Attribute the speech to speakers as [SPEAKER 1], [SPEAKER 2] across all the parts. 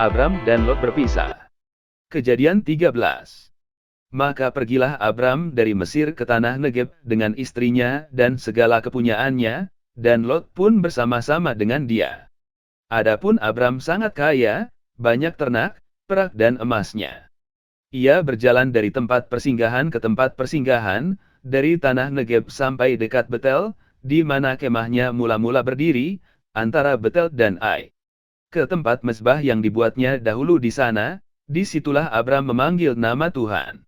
[SPEAKER 1] Abram dan Lot berpisah. Kejadian 13. Maka pergilah Abram dari Mesir ke tanah Negeb dengan istrinya dan segala kepunyaannya, dan Lot pun bersama-sama dengan dia. Adapun Abram sangat kaya, banyak ternak, perak dan emasnya. Ia berjalan dari tempat persinggahan ke tempat persinggahan, dari tanah Negeb sampai dekat Betel, di mana kemahnya mula-mula berdiri, antara Betel dan Ai. Ke tempat mezbah yang dibuatnya dahulu di sana, disitulah Abram memanggil nama Tuhan.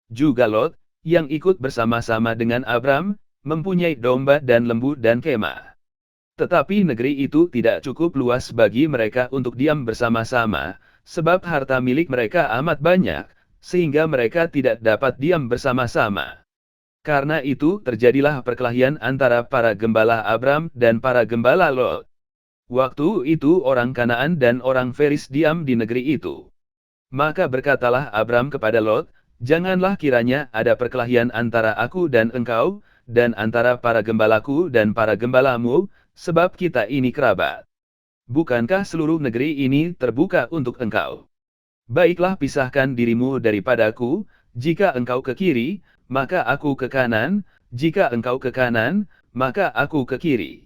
[SPEAKER 1] Juga Lot, yang ikut bersama-sama dengan Abram, mempunyai domba dan lembu dan kemah. Tetapi negeri itu tidak cukup luas bagi mereka untuk diam bersama-sama, sebab harta milik mereka amat banyak, sehingga mereka tidak dapat diam bersama-sama. Karena itu terjadilah perkelahian antara para gembala Abram dan para gembala Lot. Waktu itu orang Kanaan dan orang Feris diam di negeri itu. Maka berkatalah Abram kepada Lot, "Janganlah kiranya ada perkelahian antara aku dan engkau, dan antara para gembalaku dan para gembalamu, sebab kita ini kerabat. Bukankah seluruh negeri ini terbuka untuk engkau? Baiklah pisahkan dirimu daripadaku, jika engkau ke kiri, maka aku ke kanan, jika engkau ke kanan, maka aku ke kiri."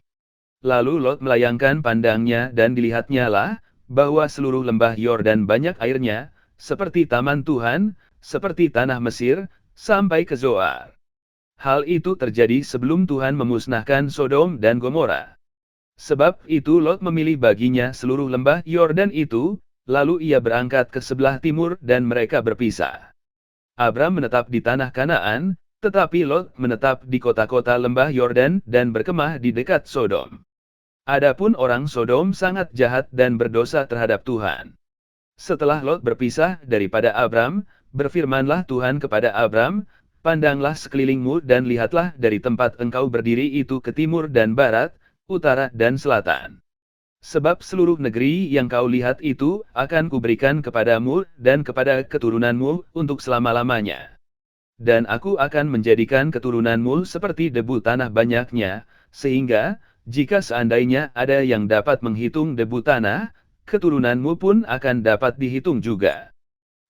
[SPEAKER 1] Lalu Lot melayangkan pandangnya dan dilihatnya lah, bahwa seluruh lembah Yordan banyak airnya, seperti taman Tuhan, seperti tanah Mesir, sampai ke Zoar. Hal itu terjadi sebelum Tuhan memusnahkan Sodom dan Gomora. Sebab itu Lot memilih baginya seluruh lembah Yordan itu, lalu ia berangkat ke sebelah timur dan mereka berpisah. Abram menetap di tanah Kanaan, tetapi Lot menetap di kota-kota lembah Yordan dan berkemah di dekat Sodom. Adapun orang Sodom sangat jahat dan berdosa terhadap Tuhan. Setelah Lot berpisah daripada Abram, berfirmanlah Tuhan kepada Abram, "Pandanglah sekelilingmu dan lihatlah dari tempat engkau berdiri itu ke timur dan barat, utara dan selatan. Sebab seluruh negeri yang kau lihat itu akan kuberikan kepadamu dan kepada keturunanmu untuk selama-lamanya. Dan aku akan menjadikan keturunanmu seperti debu tanah banyaknya, sehingga, jika seandainya ada yang dapat menghitung debu tanah, keturunanmu pun akan dapat dihitung juga.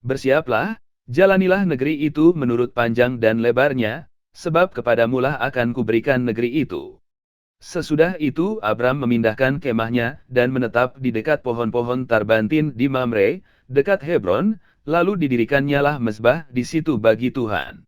[SPEAKER 1] Bersiaplah, jalanilah negeri itu menurut panjang dan lebarnya, sebab kepadamulah akan kuberikan negeri itu." Sesudah itu Abram memindahkan kemahnya dan menetap di dekat pohon-pohon tarbantin di Mamre, dekat Hebron, lalu didirikannya lah mezbah di situ bagi Tuhan.